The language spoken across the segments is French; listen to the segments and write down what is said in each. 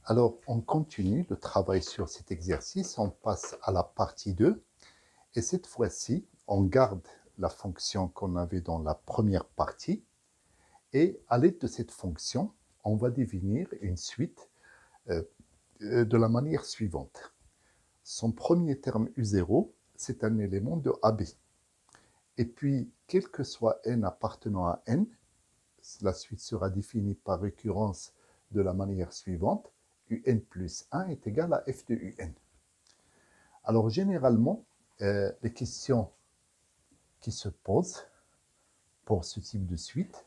Alors, on continue le travail sur cet exercice, on passe à la partie 2, et cette fois-ci, on garde la fonction qu'on avait dans la première partie, et à l'aide de cette fonction, on va définir une suite de la manière suivante. Son premier terme U0, c'est un élément de AB. Et puis, quel que soit n appartenant à n, la suite sera définie par récurrence de la manière suivante. Un plus 1 est égal à f de un. Alors, généralement, les questions qui se posent pour ce type de suite,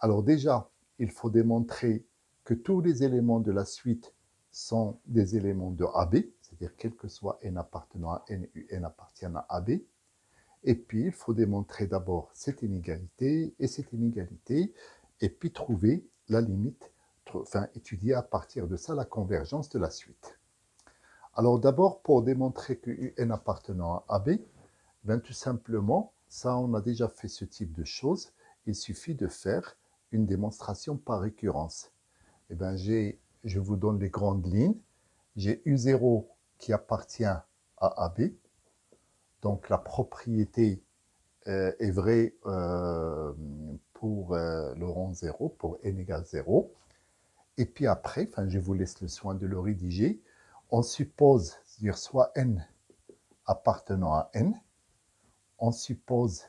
alors déjà, il faut démontrer que tous les éléments de la suite sont des éléments de AB, c'est-à-dire quel que soit n appartenant à n, un appartient à AB. Et puis, il faut démontrer d'abord cette inégalité et cette inégalité, et puis trouver la limite, enfin étudier à partir de ça la convergence de la suite. Alors d'abord, pour démontrer que un appartenant à AB, ben, tout simplement, ça on a déjà fait ce type de choses, il suffit de faire une démonstration par récurrence. Et ben, je vous donne les grandes lignes, j'ai U0 qui appartient à AB, donc la propriété est vraie pour le rang 0, pour n égale 0. Et puis après, enfin, je vous laisse le soin de le rédiger, on suppose, c'est-à-dire soit n appartenant à n, on suppose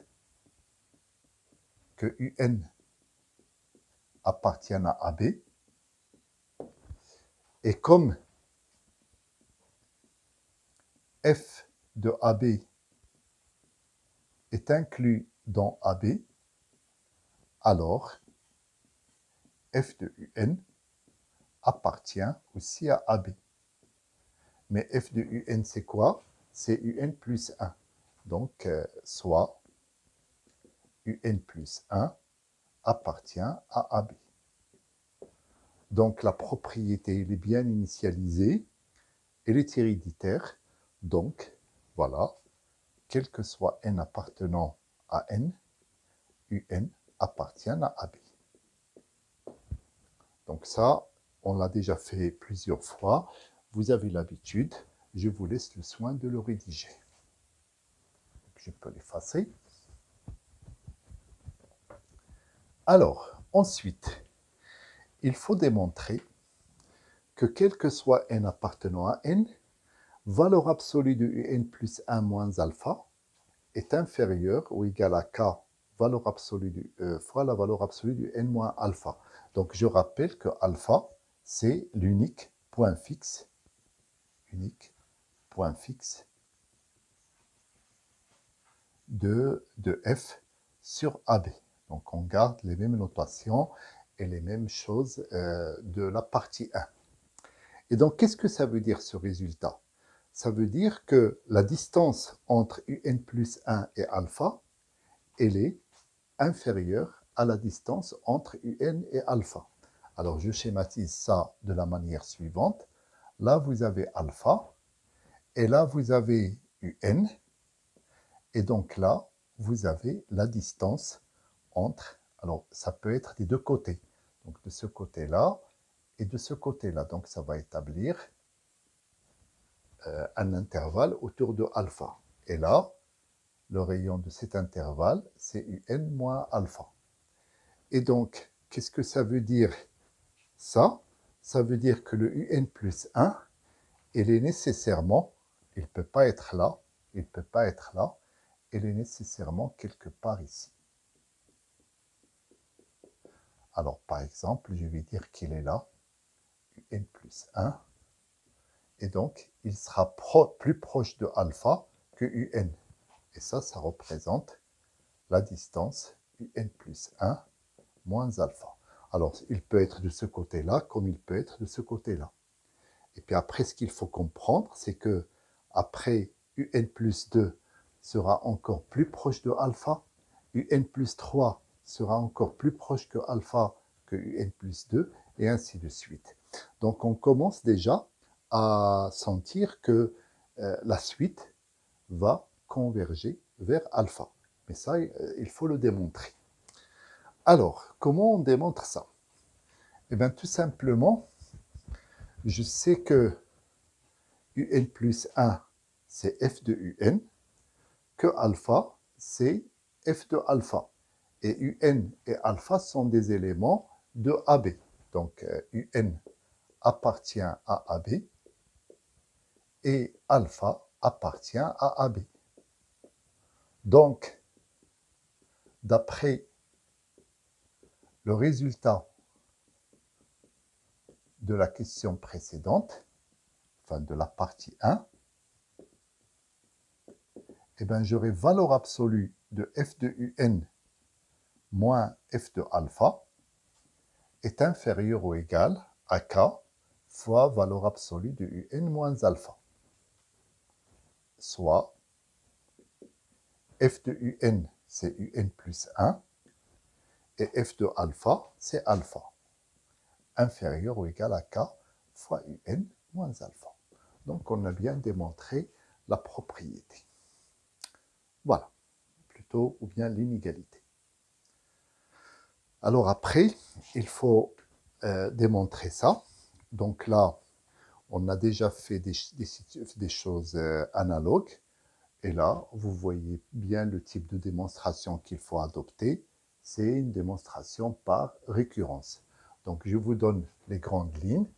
que un appartient à AB, et comme f de AB est inclus dans AB, alors f de un appartient aussi à AB. Mais f de un, c'est quoi? C'est un plus 1. Donc, soit un plus 1 appartient à AB. Donc, la propriété, elle est bien initialisée, elle est héréditaire. Donc, voilà, quel que soit n appartenant à n, un appartient à AB. Donc ça, on l'a déjà fait plusieurs fois. Vous avez l'habitude. Je vous laisse le soin de le rédiger. Je peux l'effacer. Alors, ensuite, il faut démontrer que quel que soit n appartenant à n, valeur absolue de un plus 1 moins alpha est inférieure ou égale à k, valeur absolue fois la valeur absolue du n moins alpha. Donc, je rappelle que alpha, c'est l'unique point fixe, de f sur AB. Donc, on garde les mêmes notations et les mêmes choses de la partie 1. Et donc, qu'est-ce que ça veut dire ce résultat? Ça veut dire que la distance entre un plus 1 et alpha, elle est inférieure à la distance entre un et alpha. Alors, je schématise ça de la manière suivante. Là, vous avez alpha, et là, vous avez un, et donc là, vous avez la distance entre, alors ça peut être des deux côtés, donc de ce côté-là et de ce côté-là. Donc ça va établir un intervalle autour de alpha. Et là, le rayon de cet intervalle, c'est un moins alpha. Et donc, qu'est-ce que ça veut dire ça? Ça veut dire que le un plus 1, il est nécessairement, il ne peut pas être là, il ne peut pas être là, il est nécessairement quelque part ici. Alors, par exemple, je vais dire qu'il est là, un plus 1, et donc, il sera plus proche de alpha que un. Et ça représente la distance un plus 1 moins alpha. Alors, il peut être de ce côté-là, comme il peut être de ce côté-là. Et puis après, ce qu'il faut comprendre, c'est que après, un plus 2 sera encore plus proche de alpha, un plus 3 sera encore plus proche que alpha que un plus 2, et ainsi de suite. Donc on commence déjà à sentir que la suite va converger vers alpha. Mais ça, il faut le démontrer. Alors, comment on démontre ça? Eh bien, tout simplement, je sais que un plus 1, c'est f de un, que alpha, c'est f de alpha. Et un et alpha sont des éléments de AB. Donc, un appartient à AB et alpha appartient à AB. Donc, d'après le résultat de la question précédente, enfin de la partie 1, eh bien, j'aurai valeur absolue de f de un moins f de alpha est inférieur ou égal à k fois valeur absolue de un moins alpha. Soit f de un, c'est un plus 1, et f de alpha, c'est alpha, inférieur ou égal à k fois un moins alpha. Donc, on a bien démontré la propriété. Voilà, plutôt, ou bien l'inégalité. Alors après, il faut démontrer ça. Donc là, on a déjà fait des choses analogues. Et là, vous voyez bien le type de démonstration qu'il faut adopter. C'est une démonstration par récurrence. Donc, je vous donne les grandes lignes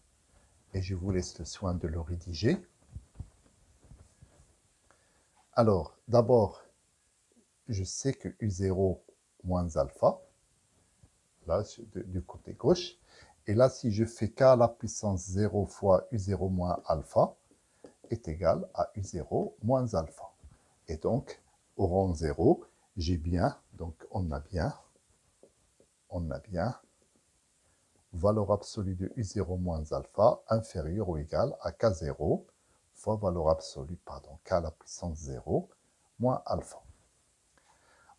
et je vous laisse le soin de le rédiger. Alors, d'abord, je sais que U0 moins alpha, là, du côté gauche. Et là, si je fais k à la puissance 0 fois U0 moins alpha est égal à U0 moins alpha. Et donc, au rang 0, j'ai bien, donc on a bien, valeur absolue de U0 moins alpha inférieure ou égale à K0 fois valeur absolue, pardon, K à la puissance 0 moins alpha.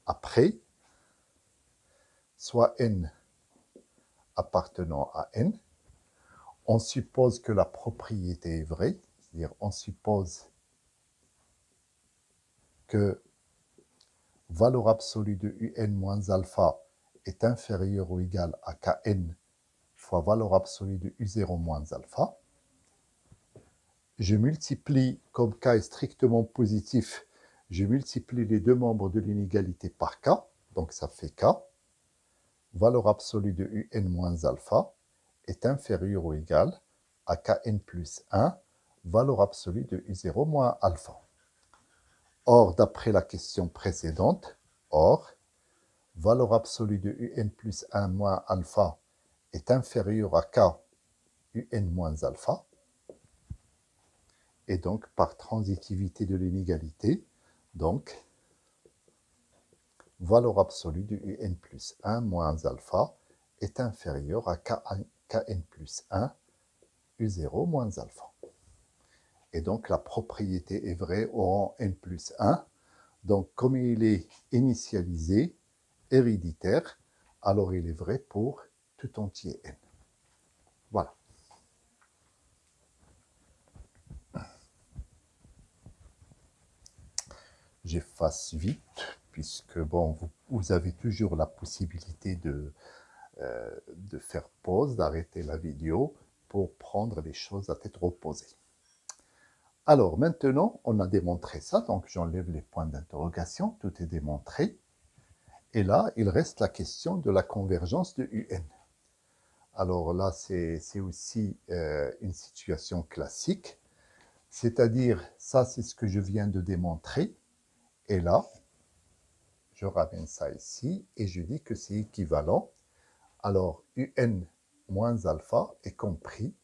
Après, soit n appartenant à n, on suppose que la propriété est vraie, c'est-à-dire on suppose que valeur absolue de un moins alpha est inférieure ou égale à Kn fois valeur absolue de U0 moins alpha. Je multiplie, comme K est strictement positif, je multiplie les deux membres de l'inégalité par K, donc ça fait K. Valeur absolue de Un moins alpha est inférieure ou égale à Kn plus 1, valeur absolue de U0 moins alpha. Or, d'après la question précédente, valeur absolue de Un plus 1 moins alpha est inférieure à K Un moins alpha. Et donc, par transitivité de l'inégalité, donc, valeur absolue de Un plus 1 moins alpha est inférieure à Kn plus 1 U0 moins alpha. Et donc, la propriété est vraie au rang N plus 1. Donc, comme il est initialisé, héréditaire, alors il est vrai pour tout entier N. Voilà. J'efface vite, puisque bon, vous avez toujours la possibilité de faire pause, d'arrêter la vidéo pour prendre les choses à tête reposée. Alors maintenant, on a démontré ça, donc j'enlève les points d'interrogation, tout est démontré. Et là, il reste la question de la convergence de UN. Alors là, c'est aussi une situation classique, c'est-à-dire, ça c'est ce que je viens de démontrer, et là, je ramène ça ici, et je dis que c'est équivalent. Alors, UN moins alpha est compris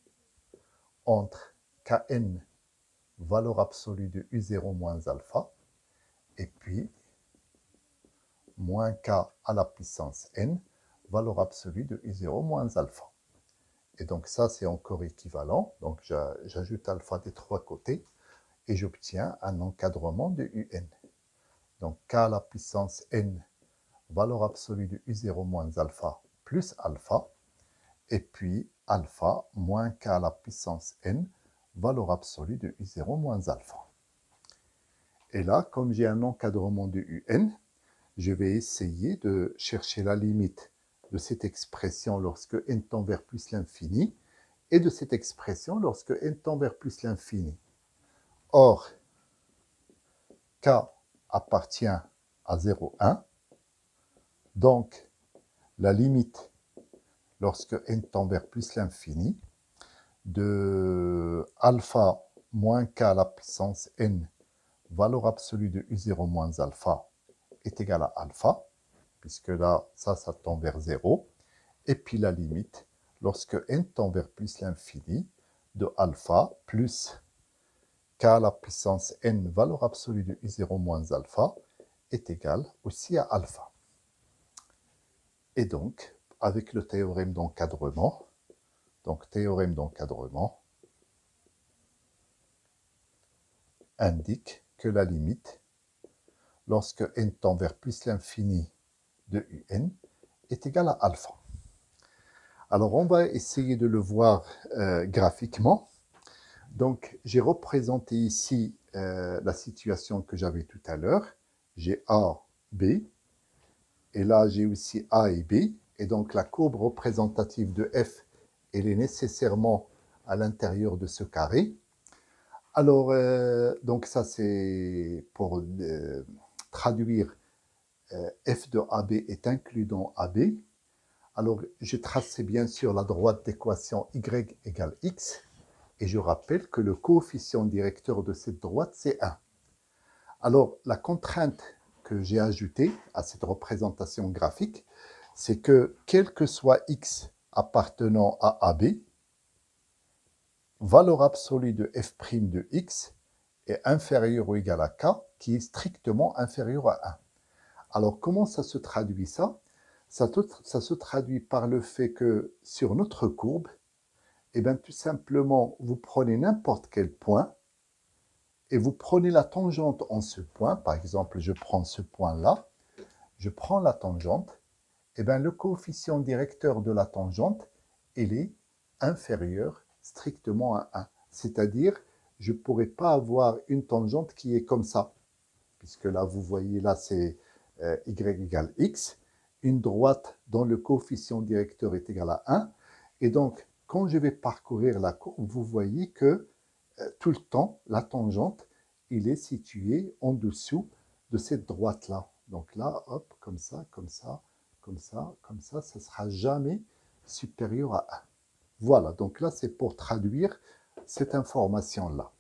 entre Kn, valeur absolue de U0 moins alpha, et puis moins K à la puissance N, valeur absolue de U0 moins alpha. Et donc ça, c'est encore équivalent. Donc j'ajoute alpha des trois côtés, et j'obtiens un encadrement de UN. Donc K à la puissance N, valeur absolue de U0 moins alpha, plus alpha, et puis alpha moins K à la puissance N, valeur absolue de U0 moins alpha. Et là, comme j'ai un encadrement de UN, je vais essayer de chercher la limite de cette expression lorsque n tend vers plus l'infini, et de cette expression lorsque n tend vers plus l'infini. Or, k appartient à 0, 1. Donc, la limite, lorsque n tend vers plus l'infini, de alpha moins k à la puissance n, valeur absolue de u0 moins alpha, est égale à alpha, puisque là, ça tend vers 0. Et puis la limite, lorsque n tend vers plus l'infini, de alpha plus k à la puissance n, valeur absolue de u0 moins alpha, est égale aussi à alpha. Et donc, avec le théorème d'encadrement, indique que la limite, lorsque n tend vers plus l'infini de un, est égale à alpha. Alors, on va essayer de le voir graphiquement. Donc, j'ai représenté ici la situation que j'avais tout à l'heure. J'ai A, B, et là, j'ai aussi A et B. Et donc, la courbe représentative de F, elle est nécessairement à l'intérieur de ce carré. Alors, donc ça, c'est pour traduire f de AB est inclus dans AB. Alors, je trace bien sûr la droite d'équation y égale x. Et je rappelle que le coefficient directeur de cette droite, c'est 1. Alors, la contrainte que j'ai ajoutée à cette représentation graphique, c'est que quel que soit x appartenant à AB, valeur absolue de f' de x est inférieure ou égale à k, qui est strictement inférieur à 1. Alors, comment ça se traduit ça se traduit par le fait que sur notre courbe, eh bien, tout simplement, vous prenez n'importe quel point et vous prenez la tangente en ce point. Par exemple, je prends ce point-là, je prends la tangente, eh bien, le coefficient directeur de la tangente, il est inférieur strictement à 1. C'est-à-dire, je ne pourrais pas avoir une tangente qui est comme ça. Puisque là, vous voyez, là, c'est y égale x. Une droite dont le coefficient directeur est égal à 1. Et donc, quand je vais parcourir la courbe, vous voyez que tout le temps, la tangente, il est situé en dessous de cette droite-là. Donc là, hop, comme ça, comme ça, comme ça, comme ça, ça ne sera jamais supérieur à 1. Voilà, donc là, c'est pour traduire cette information-là.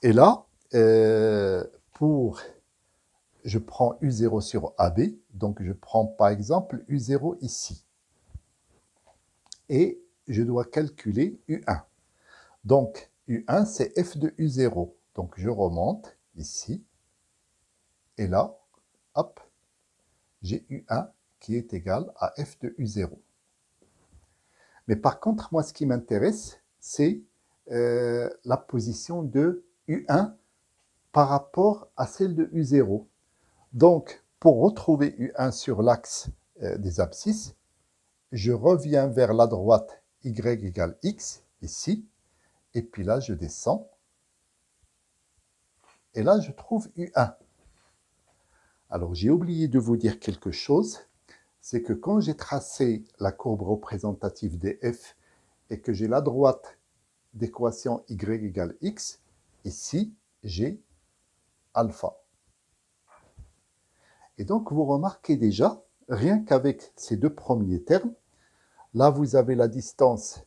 Et là, je prends U0 sur AB, donc je prends par exemple U0 ici. Et je dois calculer U1. Donc, U1, c'est f de U0. Donc, je remonte ici. Et là, hop, j'ai U1 qui est égal à f de U0. Mais par contre, moi, ce qui m'intéresse, c'est la position de U1 par rapport à celle de U0. Donc, pour retrouver U1 sur l'axe des abscisses, je reviens vers la droite y égale x, ici, et puis là, je descends, et là, je trouve U1. Alors, j'ai oublié de vous dire quelque chose, c'est que quand j'ai tracé la courbe représentative des f et que j'ai la droite d'équation y égale x, ici, j'ai alpha. Et donc, vous remarquez déjà, rien qu'avec ces deux premiers termes, là, vous avez la distance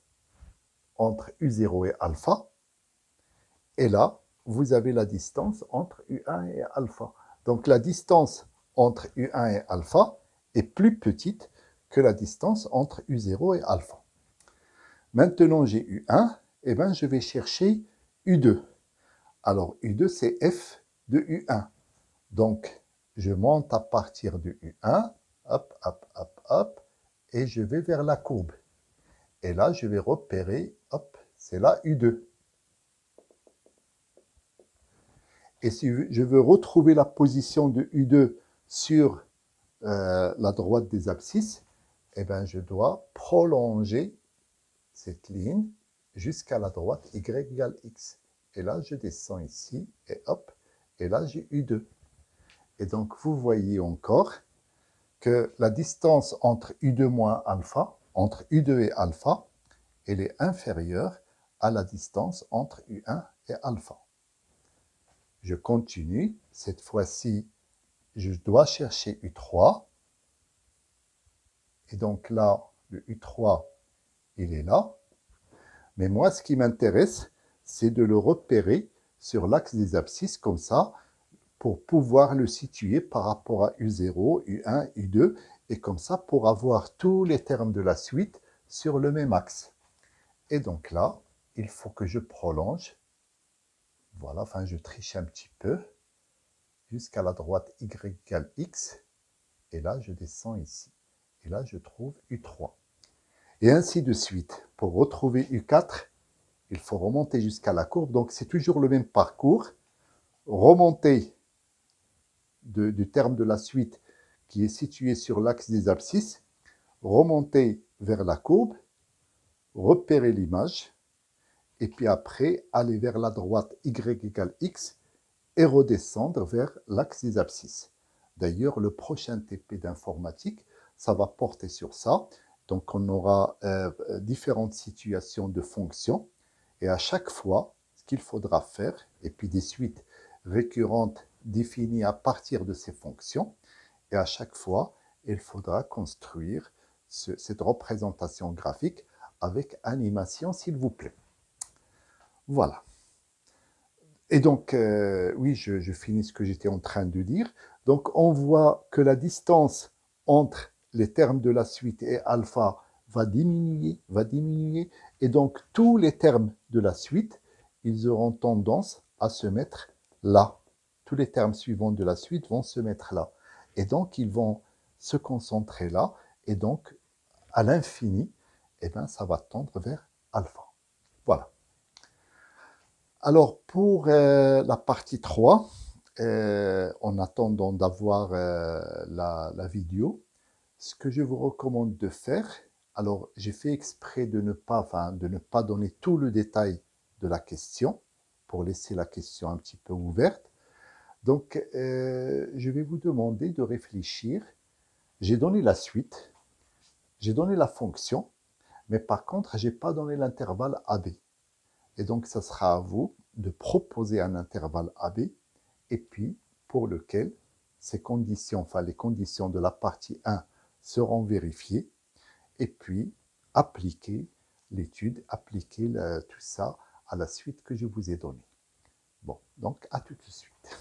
entre U0 et alpha, et là, vous avez la distance entre U1 et alpha. Donc, la distance entre U1 et alpha est plus petite que la distance entre U0 et alpha. Maintenant, j'ai U1, et bien, je vais chercher U2. Alors, U2, c'est f de U1. Donc, je monte à partir de U1, hop, hop, hop, hop, et je vais vers la courbe. Et là, je vais repérer, hop, c'est là U2. Et si je veux retrouver la position de U2 sur la droite des abscisses, eh bien, je dois prolonger cette ligne jusqu'à la droite y égale x. Et là, je descends ici, et hop, et là, j'ai U2. Et donc, vous voyez encore que la distance entre U2 moins alpha, entre U2 et alpha, elle est inférieure à la distance entre U1 et alpha. Je continue. Cette fois-ci, je dois chercher U3. Et donc là, le U3, il est là. Mais moi, ce qui m'intéresse, c'est de le repérer sur l'axe des abscisses, comme ça, pour pouvoir le situer par rapport à U0, U1, U2, et comme ça, pour avoir tous les termes de la suite sur le même axe. Et donc là, il faut que je prolonge. Voilà, enfin, je triche un petit peu, jusqu'à la droite y égale x, et là, je descends ici. Et là, je trouve U3. Et ainsi de suite. Pour retrouver U4, il faut remonter jusqu'à la courbe. Donc, c'est toujours le même parcours. Remonter du terme de la suite qui est situé sur l'axe des abscisses, remonter vers la courbe, repérer l'image, et puis après, aller vers la droite y égale x et redescendre vers l'axe des abscisses. D'ailleurs, le prochain TP d'informatique, ça va porter sur ça. Donc, on aura différentes situations de fonctions. Et à chaque fois, ce qu'il faudra faire, et puis des suites récurrentes définies à partir de ces fonctions, et à chaque fois, il faudra construire cette représentation graphique avec animation, s'il vous plaît. Voilà. Et donc, oui, je finis ce que j'étais en train de dire. Donc, on voit que la distance entre les termes de la suite et alpha va diminuer. Et donc, tous les termes de la suite, ils auront tendance à se mettre là. Tous les termes suivants de la suite vont se mettre là. Et donc, ils vont se concentrer là. Et donc, à l'infini, eh ben, ça va tendre vers alpha. Voilà. Alors, pour la partie 3, en attendant d'avoir la vidéo, ce que je vous recommande de faire, alors j'ai fait exprès de ne pas donner tout le détail de la question, pour laisser la question un petit peu ouverte. Donc, je vais vous demander de réfléchir. J'ai donné la suite, j'ai donné la fonction, mais par contre, je n'ai pas donné l'intervalle AB. Et donc, ça sera à vous de proposer un intervalle AB, et puis pour lequel ces conditions, enfin les conditions de la partie 1 seront vérifiées, et puis appliquer l'étude, appliquer tout ça à la suite que je vous ai donnée. Bon, donc à tout de suite.